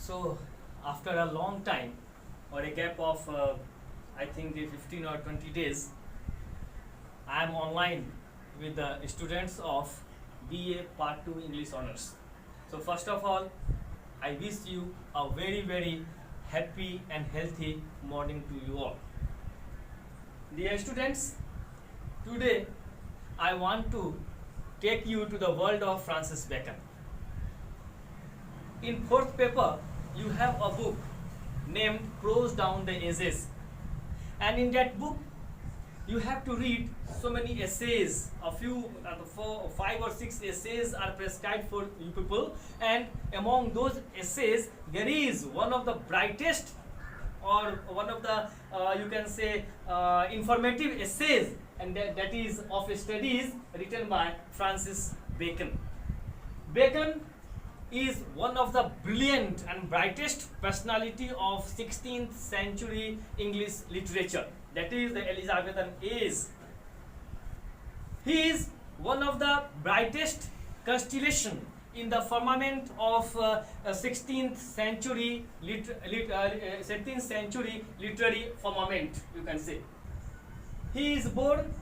So, after a long time or a gap of I think 15 or 20 days, I am online with the students of BA Part 2 English Honors. So, first of all, I wish you a very happy and healthy morning to you all. Dear students, today I want to take you to the world of Francis Bacon. In fourth paper, you have a book named Prose Down the Ages, and in that book you have to read so many essays. A few, 4, 5 or 6 essays are prescribed for you people, and among those essays there is one of the brightest or one of the you can say informative essays, and that is of studies written by Francis Bacon. Bacon is one of the brilliant and brightest personality of 16th century English literature, that is the Elizabethan age. He is one of the brightest constellation in the firmament of 16th century literary firmament, you can say. He is born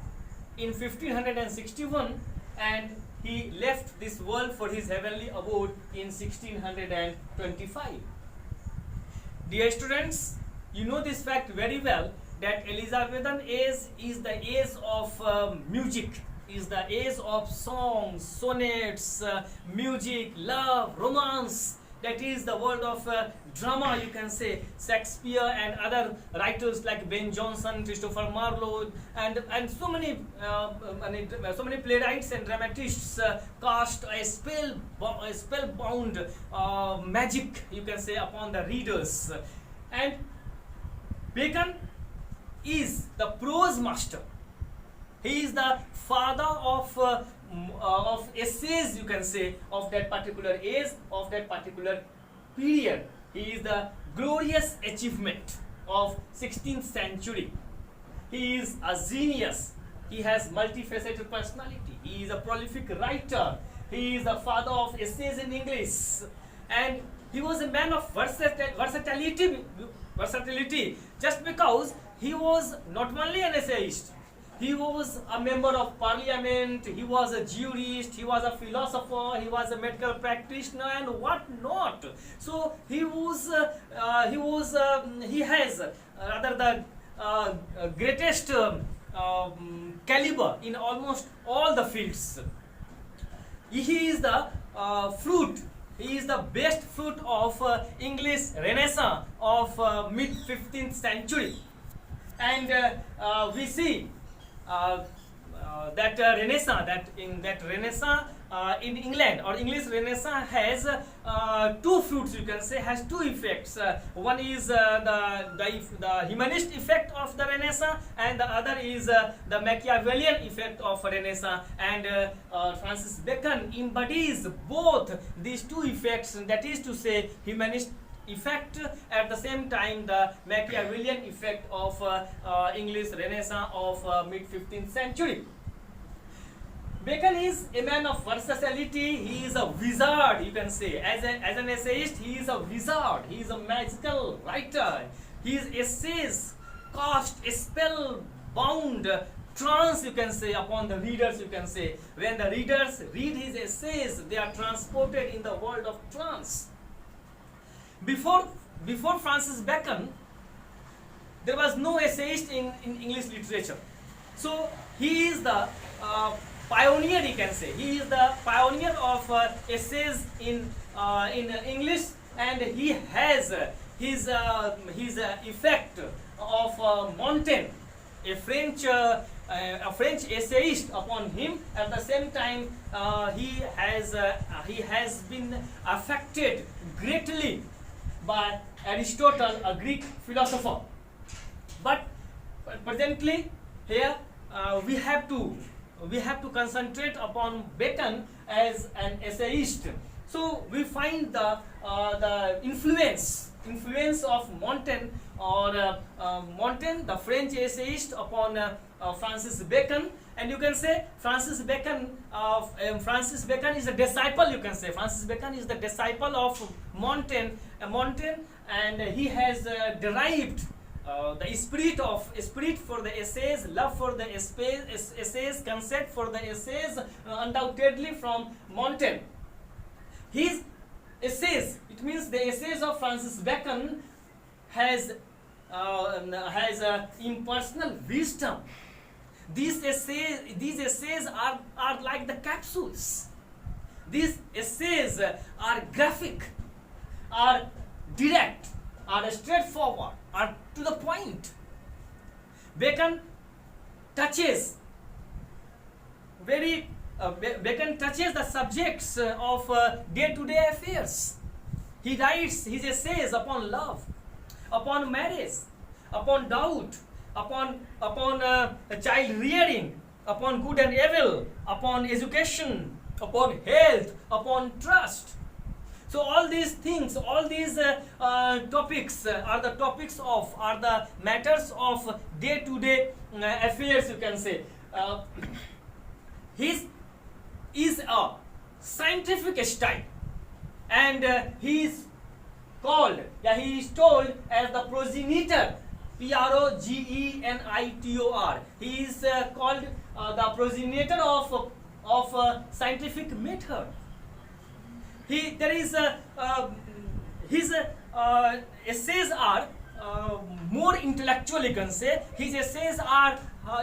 in 1561 and he left this world for his heavenly abode in 1625. Dear students, you know this fact very well, that Elizabethan age is the age of music, is the age of songs, sonnets, music, love, romance. That is the world of drama, you can say. Shakespeare and other writers like Ben Jonson, Christopher Marlowe, and so many playwrights and dramatists cast a spellbound magic, you can say, upon the readers. And Bacon is the prose master. He is the father of essays, you can say, of that particular age, of that particular period. He is the glorious achievement of 16th century. He is a genius. He has multifaceted personality. He is a prolific writer. He is the father of essays in English. And he was a man of versatility just because he was not only an essayist. He was a member of parliament, he was a jurist, he was a philosopher, he was a medical practitioner and what not. So he has rather the greatest caliber in almost all the fields. He is the fruit, he is the best fruit of English Renaissance of mid 15th century. And we see that Renaissance, in England, or English Renaissance has two fruits, you can say, has two effects. One is the humanist effect of the Renaissance, and the other is the Machiavellian effect of Renaissance. And Francis Bacon embodies both these two effects, that is to say, humanist effect, at the same time the Machiavellian effect of English Renaissance of mid 15th century. Bacon is a man of versatility. He is a wizard, you can say. As an essayist, he is a wizard. He is a magical writer. His essays cast a spell-bound trance, you can say, upon the readers, you can say. When the readers read his essays, they are transported in the world of trance. Before Francis Bacon, there was no essayist in English literature. So he is the pioneer, you can say. He is the pioneer of essays in English, and he has his effect of Montaigne, a French essayist, upon him. At the same time, he has been affected greatly by Aristotle, a Greek philosopher. But presently here we have to concentrate upon Bacon as an essayist. So we find the influence influence of Montaigne Montaigne, the French essayist, upon Francis Bacon. And you can say Francis Bacon is a disciple, you can say Francis Bacon is the disciple of Montaigne, and he has derived the spirit for the essays, love for the essays, concept for the essays, undoubtedly from Montaigne. His essays, it means the essays of Francis Bacon has impersonal wisdom. These essays are like the capsules. These essays are graphic, are direct, are straightforward, are to the point. Bacon touches the subjects of day-to-day affairs. He writes his essays upon love, upon marriage, upon doubt, upon child rearing, upon good and evil, upon education, upon health, upon trust. So all these things, all these topics are the matters of day-to-day affairs, you can say. His is a scientific style, and he is told as the progenitor, Progenitor. He is called the progenitor of scientific method. His essays are more intellectual, you can say. His essays are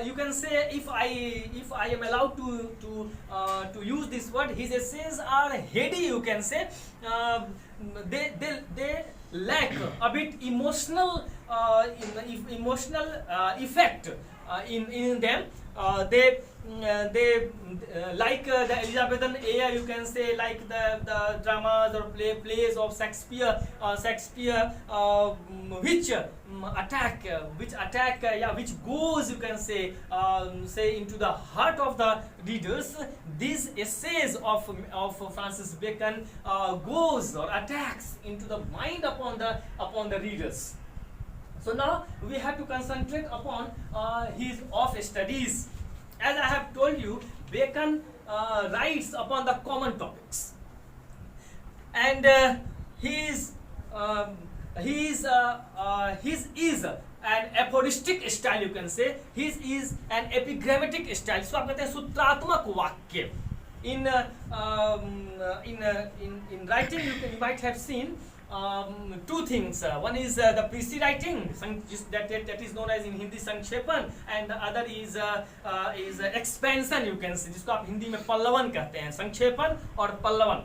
you can say, if I am allowed to use this word, his essays are heady, you can say. They lack a bit emotional effect in them. They like the Elizabethan era, you can say, like the dramas or plays of Shakespeare, which goes, you can say into the heart of the readers. These essays of Francis Bacon goes or attacks into the mind upon the readers. So now we have to concentrate upon his studies. As I have told you, Bacon writes upon the common topics, and his is an aphoristic style, you can say. His is an epigrammatic style. So आप कहते हैं सूत्रात्मक वाक्य. In writing, you might have seen two things. One is the PC writing, that is known as in Hindi Sankshepan, and the other is expansion, you can say, जिसको आप हिंदी में पल्लवन कहते हैं, संक्षेपण और Pallavan.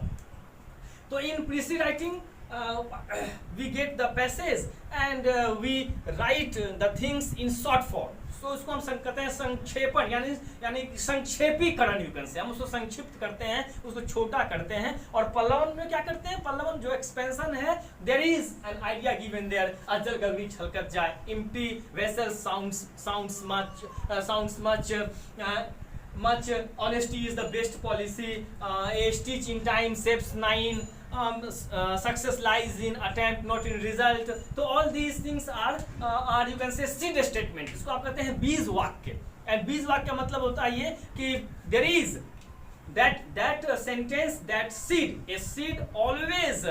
So in PC writing, we get the passage and we write the things in short form. So इसको हम कहते हैं संक्षेपण, यानी संक्षेपीकरण, यू कैन से. हम उसको संक्षिप्त करते हैं, उसको छोटा करते हैं. और पल्लवन में क्या करते हैं? पल्लवन जो एक्सपेंशन है, there is an idea given there. अजल गगरी छलकत जाए, empty vessel sounds much honesty is the best policy, a stitch in time saves 9, success lies in attempt not in result. तो all these things are you can say seed statement. इसको आप कहते हैं बीज वाक्य. And बीज वाक्य मतलब होता है ये कि there is that sentence, that seed, a seed always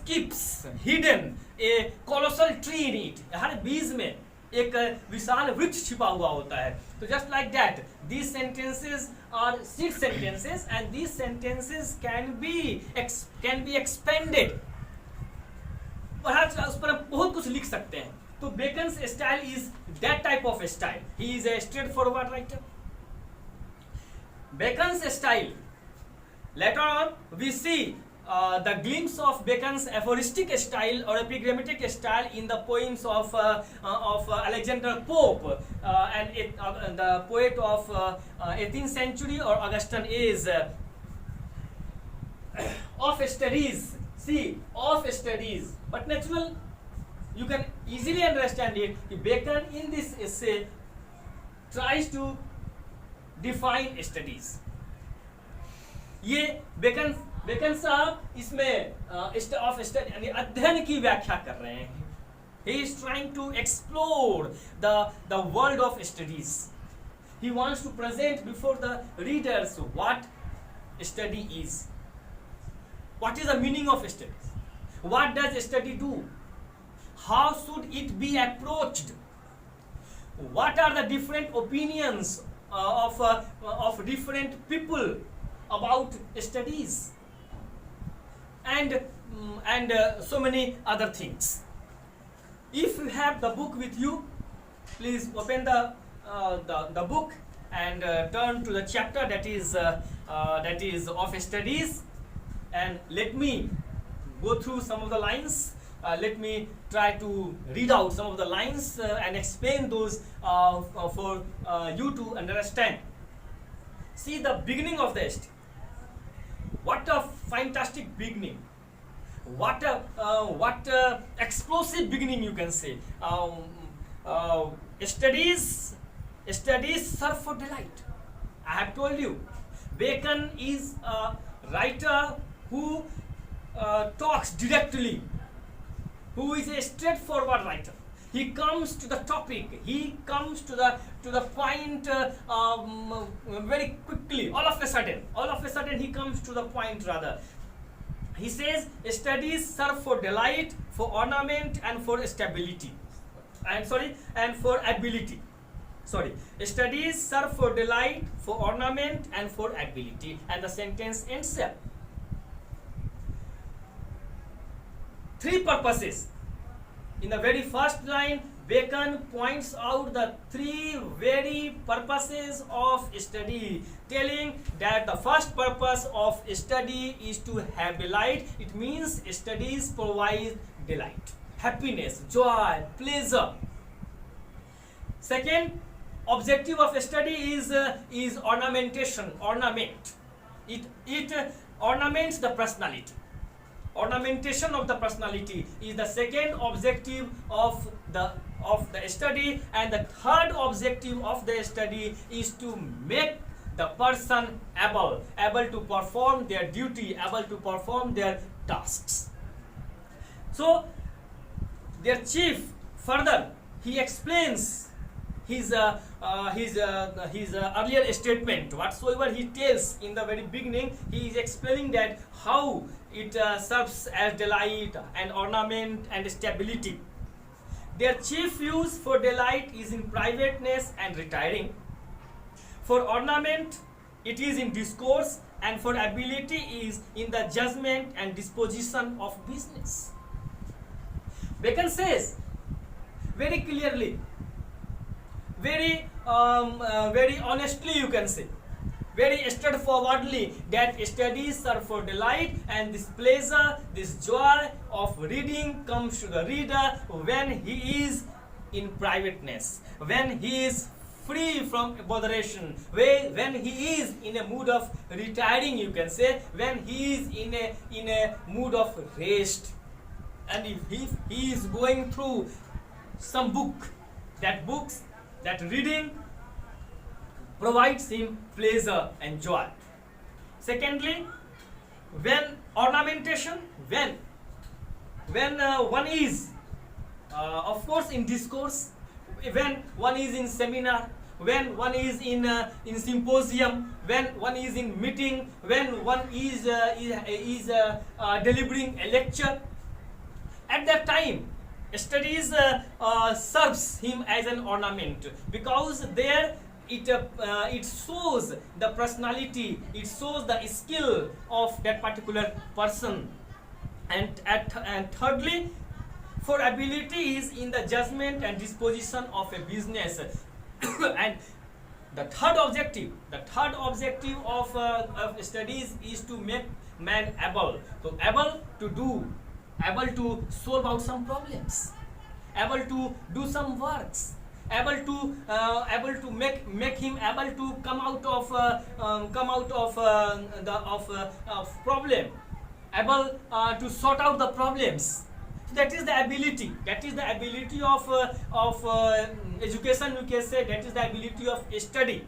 keeps hidden a colossal tree in it. हर बीज में एक विशाल वृक्ष छिपा हुआ होता है. तो just like that, these sentences are seed sentences, and these sentences can be expanded. Perhaps उस पर हम बहुत कुछ लिख सकते हैं. तो Bacon's style is that type of style. He is a straightforward writer. Bacon's style. Later on, we see the glimpse of Bacon's aphoristic style or epigrammatic style in the poems of Alexander Pope, and the poet of 18th century or Augustan age. Of studies, but natural, you can easily understand it. Bacon in this essay tries to define studies. ये Bacon bacon साहब इसमें of study यानी अध्ययन की व्याख्या कर रहे हैं. He is trying to explore the world of studies. He wants to present before the readers what study is. What is the meaning of studies? What does study do? How should it be approached? What are the different opinions of different people about studies? And so many other things. If you have the book with you, please open the book and turn to the chapter that is of studies, and let me go through some of the lines. Let me try to read out some of the lines and explain those for you to understand. See the beginning of the study. What a fantastic beginning! What a explosive beginning, you can say. Studies serve for delight. I have told you, Bacon is a writer who talks directly, who is a straightforward writer. He comes to the topic. He comes to the point very quickly. All of a sudden, he comes to the point. Rather, he says, "Studies serve for delight, for ornament, and for stability." And for ability. Studies serve for delight, for ornament, and for ability. And the sentence ends there. 3 purposes. In the very first line, Bacon points out the 3 very purposes of study, telling that the first purpose of study is to have delight. It means studies provide delight, happiness, joy, pleasure. Second objective of study is ornamentation, ornament. It ornaments the personality. Ornamentation of the personality is the second objective of the study, and the third objective of the study is to make the person able to perform their duty, able to perform their tasks. So their chief further he explains his earlier statement. Whatsoever he tells in the very beginning, he is explaining that how it serves as delight and ornament and stability. Their chief use for delight is in privateness and retiring. For ornament, it is in discourse, and for ability is in the judgment and disposition of business. Bacon says very clearly, very honestly, you can say, very straightforwardly, that studies are for delight, and this pleasure, this joy of reading comes to the reader when he is in privateness, when he is free from botheration, when he is in a mood of retiring, you can say, when he is in a mood of rest, and if he is going through some book, that reading provides him pleasure and joy. Secondly, when ornamentation, when one is of course in discourse, when one is in seminar, when one is in symposium, when one is in meeting, when one is delivering a lecture, at that time studies serves him as an ornament, because there it shows the personality, it shows the skill of that particular person. And thirdly, for ability is in the judgment and disposition of a business. And the third objective of studies is to make man able to solve out some problems, able to do some works, able to make him able to come out of problem, able to sort out the problems. That is the ability of education, you can say. That is the ability of study.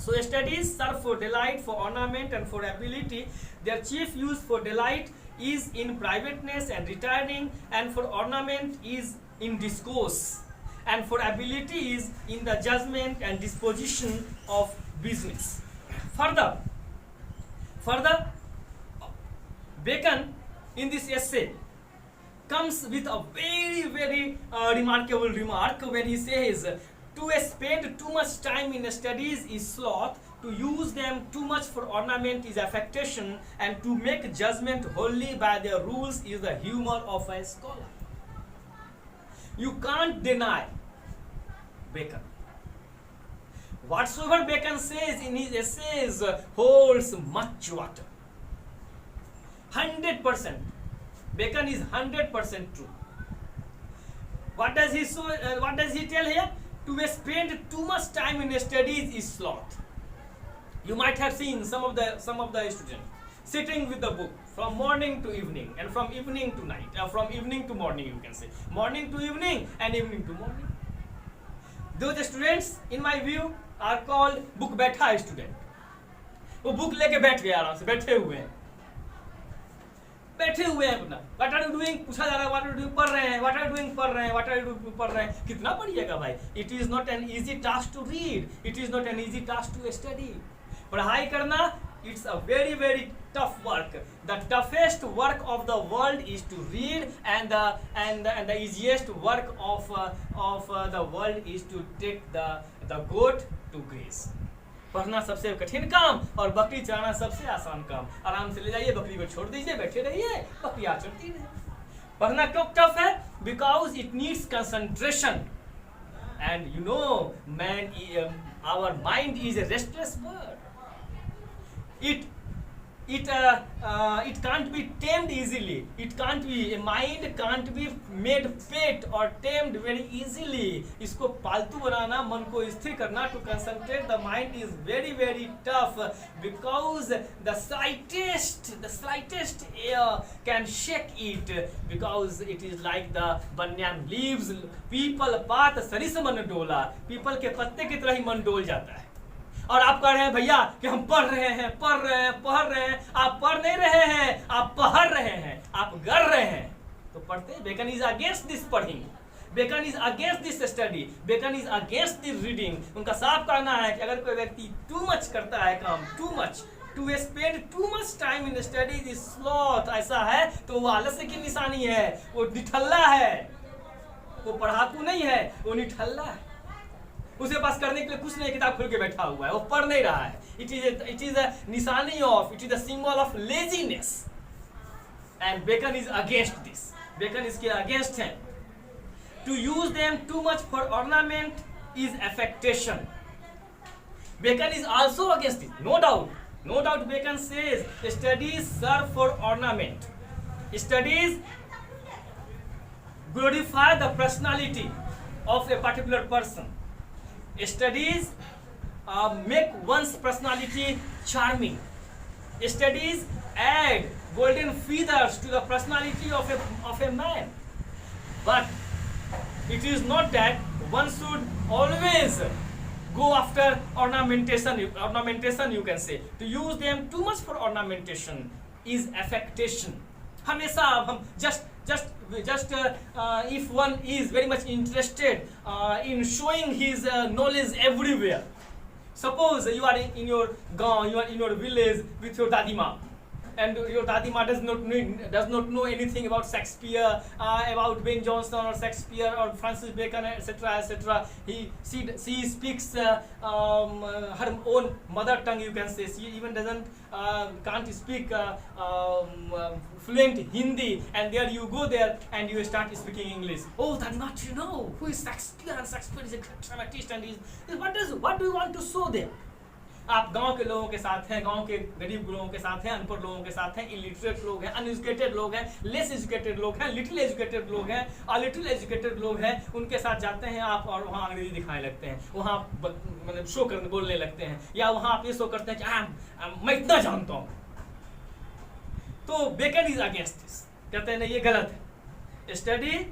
So studies serve for delight, for ornament, and for ability. Their chief use for delight is in privateness and retiring, and for ornament is in discourse, and for ability is in the judgment and disposition of business. Further, Bacon in this essay comes with a very remarkable remark when he says, to spend too much time in studies is sloth, to use them too much for ornament is affectation, and to make judgment wholly by their rules is the humor of a scholar. You can't deny Bacon. Whatsoever Bacon says in his essays holds much water. 100%. Bacon is 100% true. What does he tell here? To spend too much time in studies is sloth. You might have seen some of the students sitting with the book from morning to evening, and from evening to night, from evening to morning, you can say, morning to evening and evening to morning. Those students, in my view, are called book बैठा student. वो book लेके बैठ गए, आराम से बैठे हुए हैं अपना. What are you doing? पूछा जा रहा है, what are you doing? पढ़ रहे हैं. What are you doing? पढ़ रहे हैं. What are you doing? पढ़ रहे हैं. कितना पढ़िएगा भाई? It is not an easy task to read. It is not an easy task to study. पढ़ाई करना, it's a very tough work. The toughest work of the world is to read, and the easiest work of the world is to take the goat to graze. पढ़ना सबसे कठिन काम और बकरी चराना सबसे आसान काम. आराम से ले जाइए, बकरी को छोड़ दीजिए, बैठे रहिए, बकरी चरती रहे. पढ़ना क्यों टफ है? Because it needs concentration, and you know, our mind is a restless bird. It can't be tamed easily. A mind can't be made pet or tamed very easily. इसको पालतू बनाना, मन को स्थिर करना, to concentrate the mind is very tough, because the slightest air can shake it, because it is like the banyan leaves. People पात सरिस मन डोला. People के पत्ते की तरह ही मन डोल जाता है. और आप कह रहे हैं भैया कि हम पढ़ रहे हैं. आप पढ़ नहीं रहे हैं, आप पढ़ रहे हैं, आप गर रहे हैं. तो पढ़ते. Bacon is against this पढ़िंग. Bacon is against this study. Bacon is against this reading. उनका साफ कहना है कि अगर कोई व्यक्ति too much करता है काम, too much, to spend too much time in studies is sloth, ऐसा है तो वो आलस्य की निशानी है, वो निठल्ला है, वो पढ़ाकू नहीं है, वो निठल्ला है. उसके पास करने के लिए कुछ नहीं, किताब खोल के बैठा हुआ है, वो पढ़ नहीं रहा है. It is a निशानी of, it is a symbol of laziness, and Bacon is against this. Bacon इसके against है. To use them too much for ornament is affectation. Bacon is also against it, no doubt. Bacon says studies serve for ornament. Studies glorify the personality of a particular person. Studies make one's personality charming. Studies add golden feathers to the personality of a man. But it is not that one should always go after ornamentation, you can say. To use them too much for ornamentation is affectation. हमेशा हम just if one is very much interested in showing his knowledge everywhere. Suppose you are in your gaon, you are in your village with your dadima, and your dadima does not know anything about Shakespeare, about Ben Jonson or Shakespeare or Francis Bacon, etc. She speaks her own mother tongue, you can say. She even can't speak fluent Hindi, and there you go there and you start speaking English. Oh, dadima, do you know who is Shakespeare? And Shakespeare is a dramatist, and what do you want to show there? आप गांव के लोगों के साथ हैं, गांव के गरीब लोगों के साथ हैं, अनपढ़ लोगों के साथ हैं, इलिटरेट लोग हैं, अनएजुकेटेड लोग हैं, लेस एजुकेटेड लोग हैं, लिटिल एजुकेटेड लोग हैं, और लिटिल एजुकेटेड लोग हैं, उनके साथ जाते हैं आप और वहाँ अंग्रेजी दिखाने लगते हैं, वहाँ मतलब शो करने बोलने लगते हैं, या वहाँ आप ये शो करते हैं कि मैं इतना जानता हूँ. तो बेकन इज अगेंस्ट दिस, कहते हैं नहीं, ये गलत है. Study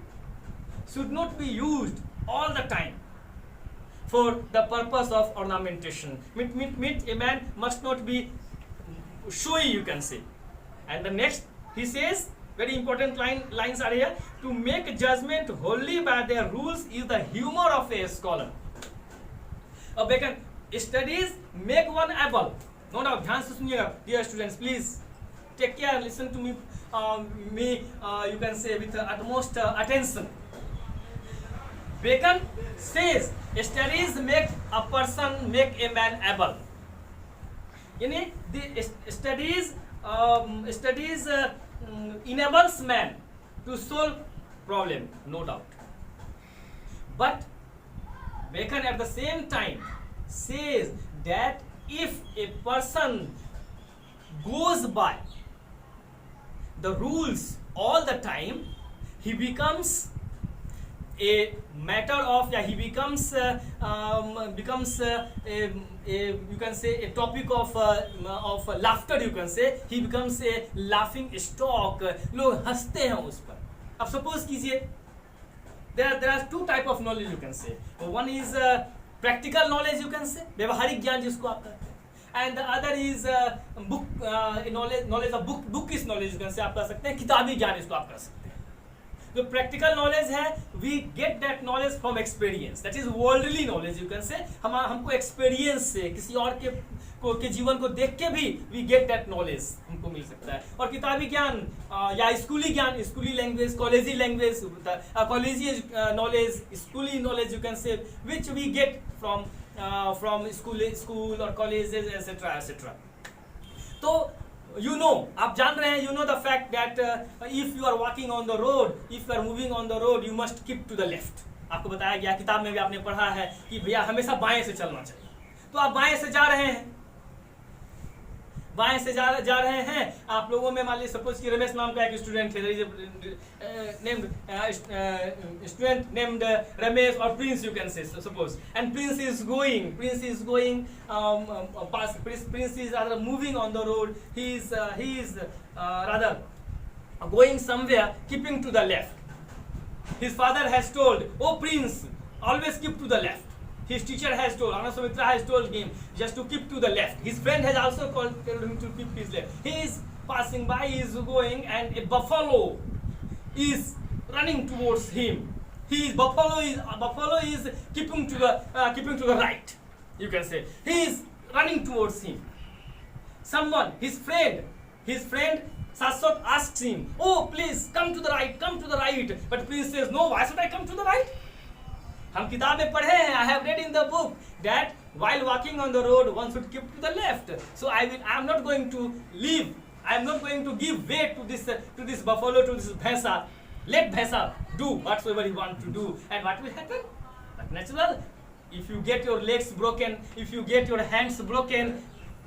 should not be used all the time for the purpose of ornamentation. Meet a man must not be showy, you can say. And the next he says, very important lines are here: to make judgment wholly by their rules is the humor of a scholar. Bacon, studies make one able. No doubt, ध्यान से सुनिएगा, dear students, please take care, listen to me, you can say with utmost attention. Bacon says studies make a person, make a man able. यानी the studies enables man to solve problem, no doubt. But Bacon at the same time says that if a person goes by the rules all the time, he becomes a matter of, he becomes you can say a topic of laughter, you can say. He becomes a laughing stock. लोग हंसते हैं उस पर. अब suppose कीजिए, there are two type of knowledge, you can say. One is practical knowledge, you can say, व्यवहारिक ज्ञान जिसको आप कहते हैं, and the other is book knowledge of bookish knowledge, you can say, आप कह सकते हैं किताबी ज्ञान, इसको आप कह सकते हैं. जो प्रैक्टिकल नॉलेज है, we get that knowledge from experience, that is worldly knowledge, you can say. हमको एक्सपीरियंस से, किसी और के जीवन को देख के भी वी गेट दैट नॉलेज हमको मिल सकता है. और किताबी ज्ञान या स्कूली ज्ञान, स्कूली लैंग्वेज, कॉलेजी लैंग्वेज, कॉलेजी नॉलेज, स्कूली knowledge, you can say, which we get from school और कॉलेजेस एटसेट्रा एटसेट्रा. तो आप जान रहे हैं, the fact that if you are walking on the road, if you are moving on the road, you must keep to the left. आपको बताया गया, किताब में भी आपने पढ़ा है कि भैया हमेशा बाएं से चलना चाहिए. तो आप बाएं से जा रहे हैं, आप लोगों में मान लीजिए सपोज कि रमेश नाम का एक स्टूडेंट है, स्टूडेंट नेम्ड रमेश और प्रिंस, यू कैन से suppose, and Prince is going Prince is rather moving on the road, he is rather going somewhere, keeping to the left. His father has told, oh Prince, always keep to the left. His teacher has told, Anasumitra has told him just to keep to the left. His friend has also told him to keep his left. He is passing by, he is going, and a buffalo is running towards him. Buffalo is keeping to the right, you can say. He is running towards him. Someone, his friend Saswat asks him, oh please come to the right. But Prince says, no, why should I come to the right? हम किताब में पढ़े हैं, I have read in the book that while walking on the road one should keep to the left. So I am not going to leave, I am not going to give way to this buffalo, to this bhaisa. Let bhaisa do whatsoever he want to do, and what will happen? But natural, if you get your legs broken, if you get your hands broken,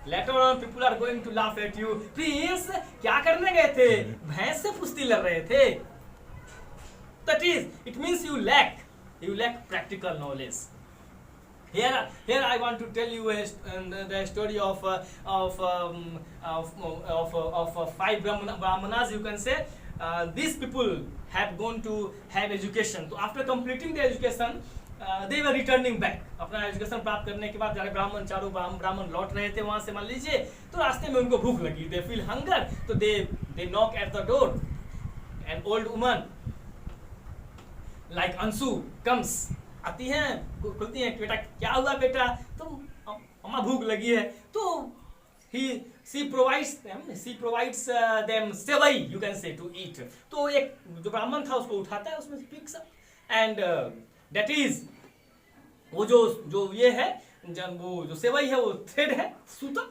later on people are going to laugh at you. Prince, क्या करने गए थे? भैंस से कुश्ती लड़ रहे थे. That is, it means you lack practical knowledge. Here I want to tell you the story of 5 brahmanas, you can say. These people have gone to have education. So after completing their education, they were returning back. अपना education प्राप्त करने के बाद चारों ब्राह्मण लौट रहे थे वहां से, मान लीजिए, तो रास्ते में उनको भूख लगी. They feel hunger, so they knock at the door. An old woman like Ansu comes, आती हैं, खुलती हैं, बेटा क्या हुआ बेटा, तो अम्मा भूख लगी है. तो she provides them sevai, you can say, to eat. तो एक जो ब्राह्मण था उसको उठाता है, उसमें से picks up, and that is वो जो ये है, जब वो जो सेवई है वो थ्रेड है, सूता.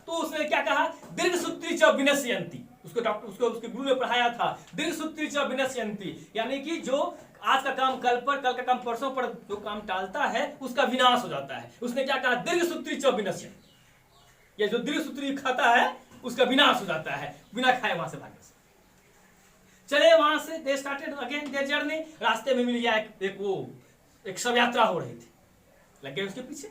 तो उसने क्या कहा, दीर्घ सूत्री च विनश्यन्ति. उसके गुरु ने पढ़ाया था, दीर्घ सूत्री च विनश्यन्ति, यानी कि जो आज का काम कल का काम परसों पर जो काम टालता है उसका विनाश हो जाता है. उसने क्या कहा, दीर्घ सूत्री च विनश्यन्ति, ये जो दीर्घ सूत्री खाता है उसका विनाश हो जाता है, बिना खाए वहां से भागे. चले वहां से, they started again their journey. रास्ते में मिल गया एक शव यात्रा हो रही थी, लग गए उसके पीछे.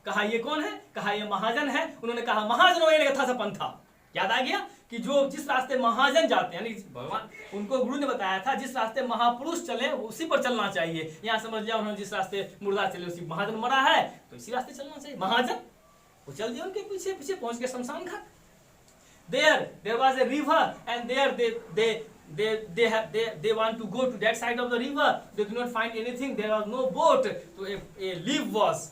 कहा ये कौन है, कहा ये महाजन है. उन्होंने कहा महाजन यथा स पंथा. याद आ गया कि जो जिस रास्ते महाजन जाते हैं, यानी भगवान उनको गुरु ने बताया था जिस रास्ते महापुरुष चले उसी पर चलना चाहिए। यहाँ समझ लिया उन्होंने जिस रास्ते मुर्दा चले उसी महाजन मरा है तो इसी रास्ते चलना चाहिए। महाजन वो चल दिया उनके पीछे पीछे, पहुंच गए शमशान घाट। there was a river and there they want to go to that side of the river. They do not find anything. There was no boat. So a leaf was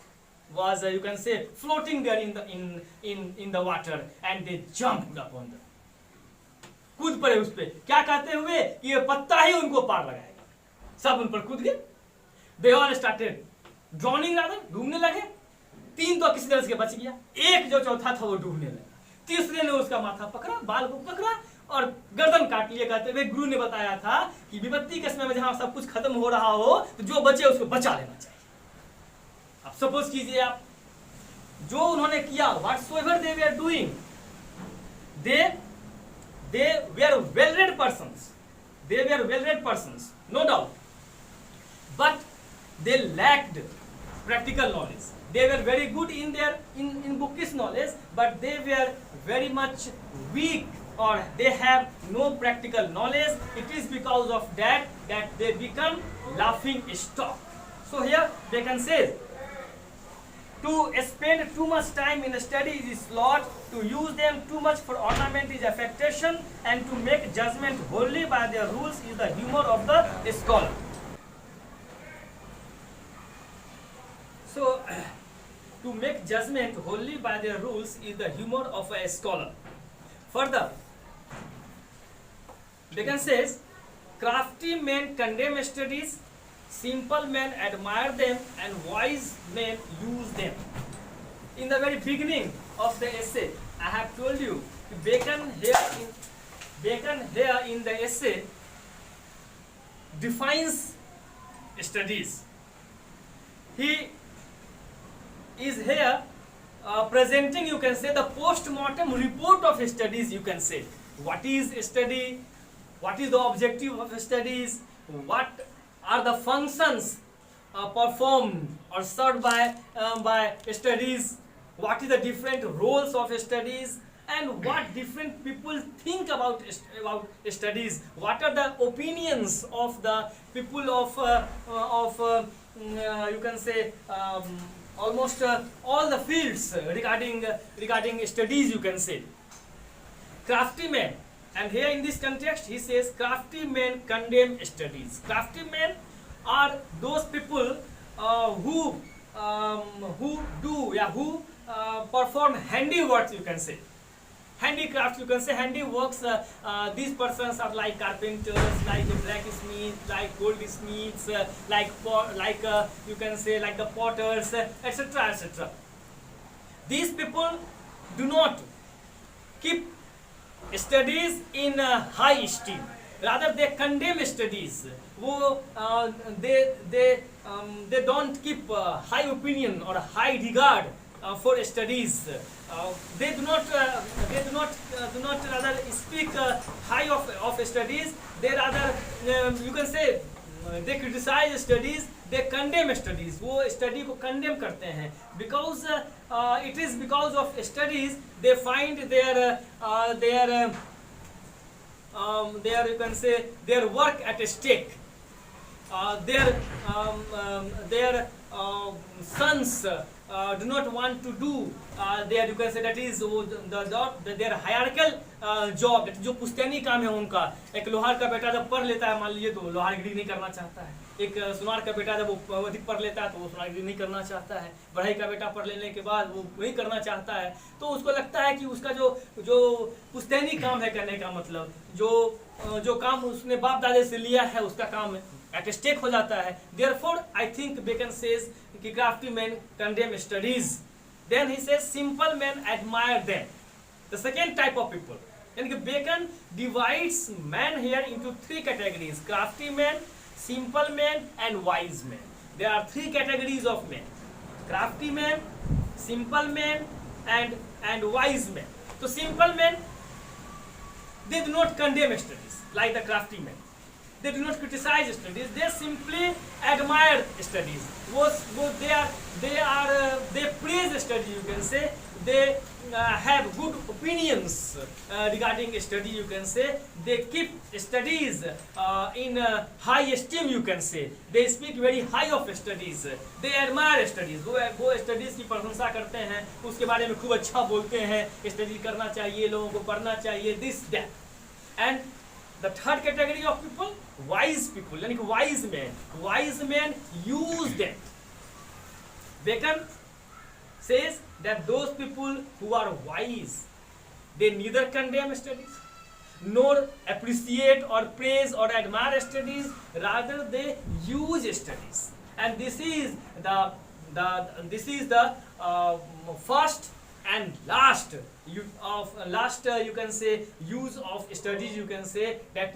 you can say floating there in the water, and they jumped upon them. कूद पड़े उस पे, क्या कहते हुए कि ये पत्ता ही उनको पार लगाएगा। सब उन पर कूद गए। They all started drowning, rather डूबने लगे। 3 तो किसी तरह से बच गया, एक जो चौथा था वो डूबने लगा। तीसरे ने उसका माथा पकड़ा, बाल को पकड़ा और गर्दन काट लिया, कहते हुए गुरु ने बताया था कि विपत्ति के समय में जहां सब कुछ खत्म हो रहा हो तो जो बचे उसको बचा लेना चाहिए। अब सपोज कीजिए आप जो उन्होंने किया, whatsoever they were doing, they were well-read persons. They were well-read persons, no doubt, but they lacked practical knowledge. They were very good in their in bookish knowledge, but they were very much weak, or they have no practical knowledge. It is because of that they become laughing stock. So here Bacon says, to spend too much time in study is sloth, to use them too much for ornament is affectation, and to make judgment wholly by their rules is the humor of the scholar. So, to make judgment wholly by their rules is the humor of a scholar. Further, Bacon says, crafty men condemn studies, simple men admire them, and wise men use them. In the very beginning of the essay, I have told you, Bacon here in the essay defines studies. He is here presenting, you can say, the post-mortem report of studies, you can say. What is study? What is the objective of studies? What are the functions performed or served by studies? What is the different roles of studies? And what different people think about studies? What are the opinions of the people of you can say almost all the fields regarding studies, you can say. Crafty men, and here in this context he says crafty men condemn studies. Crafty men are those people who perform handiworks, you can say. Handicrafts, you can say, handiworks. These persons are like carpenters, like blacksmiths, like goldsmiths, you can say like the potters, etc., etc. These people do not keep studies in high esteem. Rather, they condemn studies. They don't keep high opinion or high regard for studies. They do not rather speak high of studies. They rather you can say they criticize studies. They condemn studies. वो study को condemn करते हैं because it is because of studies they find their you can say their work at stake. Their sons do not want to do their, you can say, that is their hierarchical job, जो पुश्तैनी काम है उनका। एक लोहार का बेटा जब पढ़ लेता है, मान लीजिए, तो लोहारगिरी नहीं करना चाहता है। एक सुनार का बेटा जब वो अधिक पढ़ लेता है तो वो सुनारगिरी नहीं करना चाहता है। बढ़ई का बेटा पढ़ लेने के बाद वो वही करना चाहता है। तो उसको लगता है कि उसका जो पुश्तैनी काम है, कहने का मतलब जो काम उसने बाप दादे से लिया है उसका काम at stake हो जाता है। Therefore, I think Bacon says कि crafty men condemn studies. Then he says simple men admire them. The second type of people. यानी कि Bacon divides men here into 3 categories: crafty men, simple men, and wise men. There are 3 categories of men: crafty men, simple men, and wise men. So simple men, they do not condemn studies like the crafty men. They do not criticize studies. They simply admire studies. They praise studies, you can say. have good opinions regarding study, you can say. They keep studies in high esteem, you can say. They speak very high of studies. They admire studies. वो studies की प्रशंसा करते हैं, उसके बारे में खूब अच्छा बोलते हैं, study करना चाहिए, लोगों को पढ़ना चाहिए, this that. And the third category of people, wise people, यानी कि wise men. Wise men use them. Bacon says that those people who are wise, they neither condemn studies nor appreciate or praise or admire studies, rather they use studies. And this is the first and last you can say use of studies, you can say, that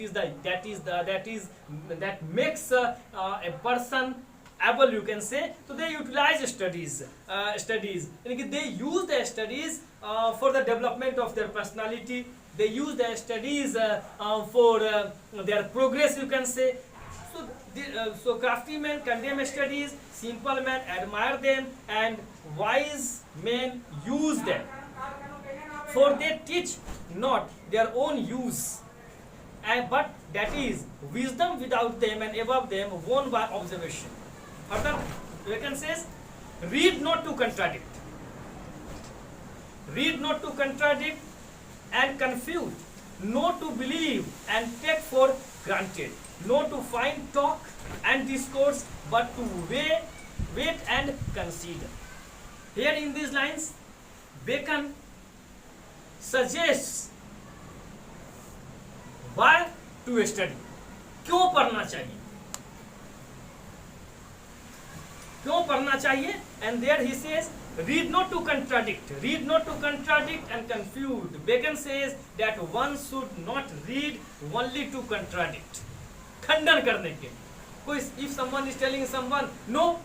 makes a person able, you can say. So they utilize studies, they use their studies for the development of their personality. They use their studies for their progress, you can say. So crafty men condemn studies, simple men admire them, and wise men use them. For they teach not their own use, but that is wisdom without them and above them, won by observation. Further, Bacon says, read not to contradict. Read not to contradict and confuse, not to believe and take for granted, not to find talk and discourse, but to wait and consider. Here in these lines, Bacon suggests why to study, क्यों पढ़ना चाहिए, क्यों पढ़ना चाहिए. And there he says, read not to contradict and confuse. Bacon says that one should not read only to contradict, खंडन करने के. कोई, if someone is telling someone, no,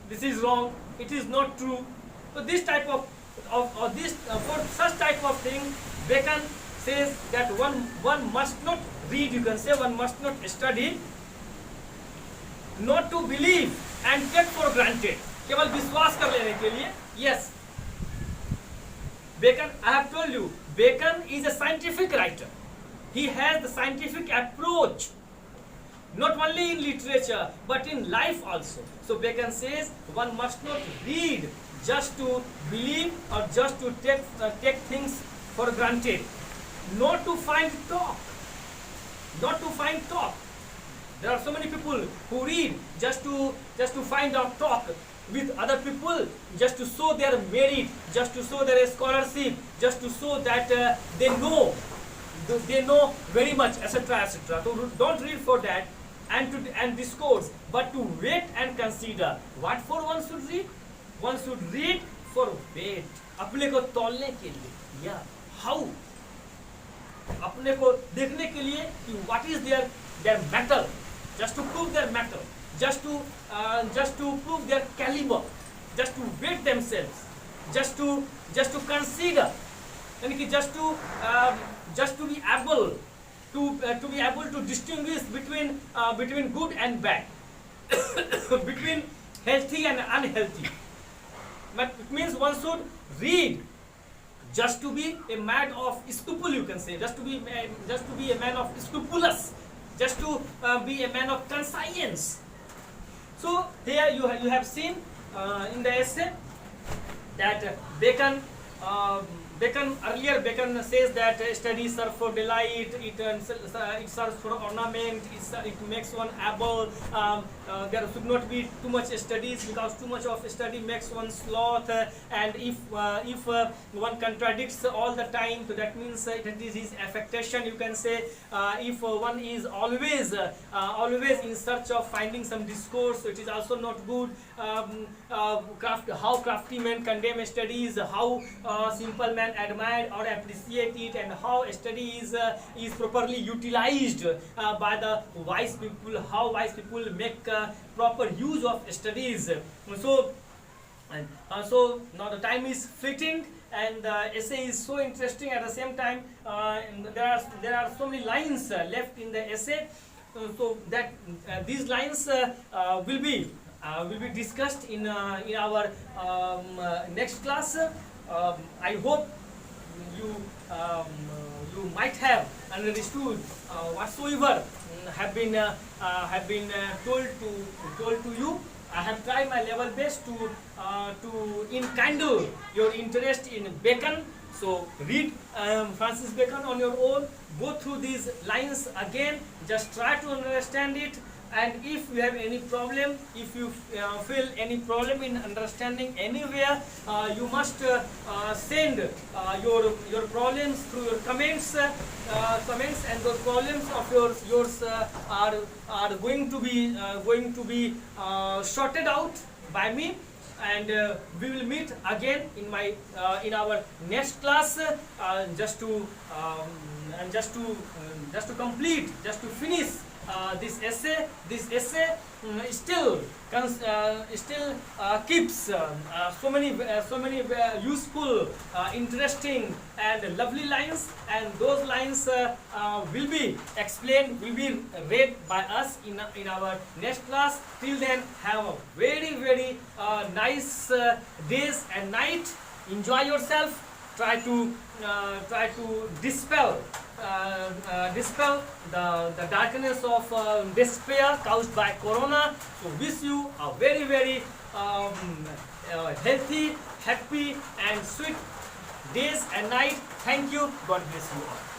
this is wrong, it is not true, so this type of for such type of thing, Bacon says that one must not read, you can say, one must not study, not to believe and take for granted, केवल विश्वास कर लेने के लिए. Yes, Bacon, I have told you, Bacon is a scientific writer. He has the scientific approach, not only in literature but in life also. So Bacon says one must not read just to believe or just to take things for granted, not to find talk. There are so many people who read just to find out talk with other people, just to show their merit, just to show their scholarship, just to show that they know very much, etc., etc. So don't read for that and discourse, but to wait and consider. What for one should read? One should read for weight, अपने को तौलने के लिए, या how, अपने को देखने के लिए कि what is their metal, just to prove their metal, just to prove their caliber, just to weight themselves, just to consider, यानी कि just to be able to distinguish between good and bad, between healthy and unhealthy. But it means one should read just to be a man of scruple, you can say, just to be a man of scrupulous, just to be a man of conscience. So here you have seen in the essay that Bacon Bacon says that study serves for delight, it serves for ornament, it makes one able. There should not be too much studies, because too much of study makes one sloth, and if one contradicts all the time, so that means it is his affectation, you can say. If one is always in search of finding some discourse, so it is also not good. How crafty men condemn studies, how simple men admire or appreciate it, and how study is properly utilized by the wise people, how wise people make proper use of studies. So now the time is fleeting, and the essay is so interesting. At the same time, there are so many lines left in the essay, so that these lines will be discussed in our next class. I hope you you might have understood whatsoever have been told to you. I have tried my level best to enkindle your interest in Bacon. So read Francis Bacon on your own. Go through these lines again. Just try to understand it. And if you have any problem, if you feel any problem in understanding anywhere, you must send your problems through your comments. Comments, and those problems of yours are going to be sorted out by me, and we will meet again in our next class, just to complete, just to finish this essay. This essay still keeps so many useful, interesting, and lovely lines, and those lines will be explained, will be read by us in our next class. Till then, have a very nice days and night. Enjoy yourself. Try to dispel the darkness of despair caused by corona. So wish you a very healthy, happy, and sweet days and night. Thank you. God bless you all.